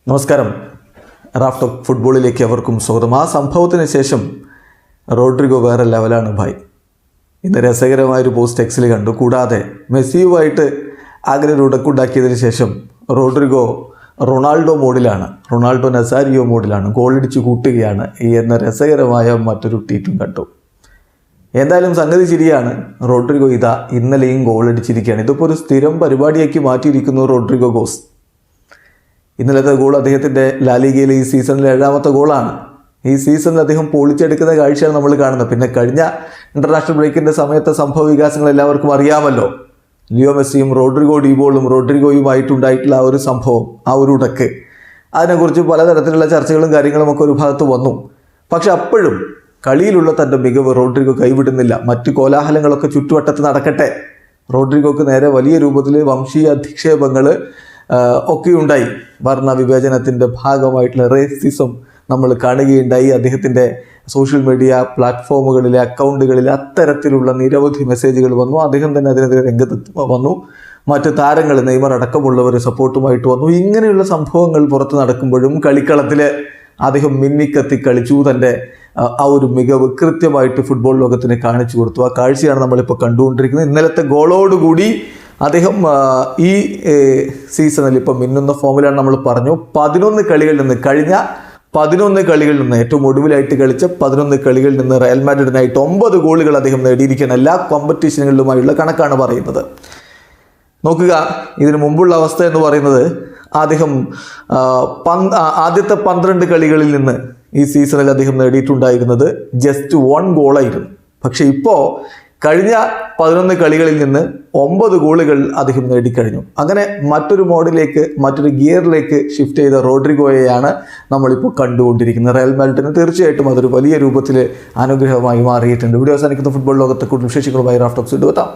നമസ്കാരം. Raft of ഫുട്ബോളിലേക്ക് അവർക്കും സ്വാഗതം. ആ സംഭവത്തിന് ശേഷം റോഡ്രിഗോ വേറെ ലെവലാണ് ഭായ്. ഇന്ന് രസകരമായൊരു പോസ്റ്റ് എക്സിൽ കണ്ടു. കൂടാതെ മെസ്സിയുമായിട്ട് അങ്ങനെ ഒരു ഉടക്കുണ്ടാക്കിയതിന് ശേഷം റോഡ്രിഗോ റൊണാൾഡോ മോഡിലാണ്, റൊണാൾഡോ നസാരിയോ മോഡിലാണ്, ഗോളടിച്ച് കൂട്ടുകയാണ് എന്ന രസകരമായ മറ്റൊരു ട്വീറ്റും കണ്ടു. എന്തായാലും സംഗതി ശരിയാണ്. റോഡ്രിഗോ ഇതാ ഇന്നലെയും ഗോളടിച്ചിരിക്കുകയാണ്. ഇതിപ്പോൾ ഒരു സ്ഥിരം പരിപാടിയാക്കി മാറ്റിയിരിക്കുന്നു റോഡ്രിഗോ ഗോസ്. ഇന്നലത്തെ ഗോൾ അദ്ദേഹത്തിൻ്റെ ലാലിഗയിലെ ഈ സീസണിലെ 7ാമത്തെ ഗോളാണ്. ഈ സീസണിൽ അദ്ദേഹം പൊളിച്ചെടുക്കുന്ന കാഴ്ചയാണ് നമ്മൾ കാണുന്നത്. പിന്നെ കഴിഞ്ഞ ഇൻ്റർനാഷണൽ ബ്രേക്കിൻ്റെ സമയത്തെ സംഭവ വികാസങ്ങൾ എല്ലാവർക്കും അറിയാമല്ലോ. ലിയോ മെസ്സിയും റോഡ്രിഗോ ഡീബോളും റോഡ്രിഗോയുമായിട്ടുണ്ടായിട്ടുള്ള ആ ഒരു സംഭവം, ആ ഒരു ഉടക്ക്, അതിനെക്കുറിച്ച് പലതരത്തിലുള്ള ചർച്ചകളും കാര്യങ്ങളുമൊക്കെ ഒരു ഭാഗത്ത് വന്നു. പക്ഷെ അപ്പോഴും കളിയിലുള്ള തൻ്റെ മികവ് റോഡ്രിഗോ കൈവിടുന്നില്ല. മറ്റ് കോലാഹലങ്ങളൊക്കെ ചുറ്റുവട്ടത്ത് നടക്കട്ടെ, റോഡ്രിഗോക്ക് നേരെ വലിയ രൂപത്തിൽ വംശീയ അധിക്ഷേപങ്ങൾ ഒക്കെ ഉണ്ടായി. വർണ്ണ വിവേചനത്തിൻ്റെ ഭാഗമായിട്ടുള്ള റേസിസം നമ്മൾ കാണുകയുണ്ടായി. അദ്ദേഹത്തിൻ്റെ സോഷ്യൽ മീഡിയ പ്ലാറ്റ്ഫോമുകളിലെ അക്കൗണ്ടുകളിൽ അത്തരത്തിലുള്ള നിരവധി മെസ്സേജുകൾ വന്നു. അദ്ദേഹം തന്നെ അതിനെതിരെ രംഗത്ത് വന്നു. മറ്റ് താരങ്ങൾ, നെയ്മർ അടക്കമുള്ളവർ സപ്പോർട്ടുമായിട്ട് വന്നു. ഇങ്ങനെയുള്ള സംഭവങ്ങൾ പുറത്ത് നടക്കുമ്പോഴും കളിക്കളത്തിൽ അദ്ദേഹം മിന്നിക്കത്തി കളിച്ചു. തൻ്റെ ആ ഒരു മികവ് കൃത്യമായിട്ട് ഫുട്ബോൾ ലോകത്തിന് കാണിച്ചു കൊടുത്തു. ആ കാഴ്ചയാണ് നമ്മളിപ്പോൾ കണ്ടുകൊണ്ടിരിക്കുന്നത്. ഇന്നലത്തെ ഗോളോടുകൂടി അദ്ദേഹം ഈ സീസണിൽ ഇപ്പോൾ മിന്നുന്ന ഫോമിലാണ്. നമ്മൾ പറഞ്ഞു, 11 കളികളിൽ നിന്ന്, കഴിഞ്ഞ 11 കളികളിൽ നിന്ന്, ഏറ്റവും ഒടുവിലായിട്ട് കളിച്ച 11 കളികളിൽ നിന്ന് റയൽ മാഡ്രിഡിനായിട്ട് 9 ഗോളുകൾ അദ്ദേഹം നേടിയിരിക്കുകയാണ്. എല്ലാ കോമ്പറ്റീഷനുകളിലുമായുള്ള കണക്കാണ് പറയുന്നത്. നോക്കുക, ഇതിനു മുമ്പുള്ള അവസ്ഥ എന്ന് പറയുന്നത് അദ്ദേഹം ആദ്യത്തെ 12 കളികളിൽ നിന്ന് ഈ സീസണിൽ അദ്ദേഹം നേടിയിട്ടുണ്ടായിരുന്നത് ജസ്റ്റ് 1 ഗോളായിരുന്നു. പക്ഷേ ഇപ്പോൾ കഴിഞ്ഞ 11 കളികളിൽ നിന്ന് 9 ഗോളുകൾ അദ്ദേഹം നേടിക്കഴിഞ്ഞു. അങ്ങനെ മറ്റൊരു മോഡിലേക്ക്, മറ്റൊരു ഗിയറിലേക്ക് ഷിഫ്റ്റ് ചെയ്ത റോഡ്രിഗോയെയാണ് നമ്മളിപ്പോൾ കണ്ടുകൊണ്ടിരിക്കുന്നത്. റയൽ മാഡ്രിഡിന് തീർച്ചയായിട്ടും അതൊരു വലിയ രൂപത്തിൽ അനുഗ്രഹമായി മാറിയിട്ടുണ്ട്. വീഡിയോ അവസാനിക്കുന്ന ഫുട്ബോൾ ലോകത്തെ കൂടുതൽ വിശേഷങ്ങളുമായി റാഫ്റ്റ് ഓഫ് എത്താം.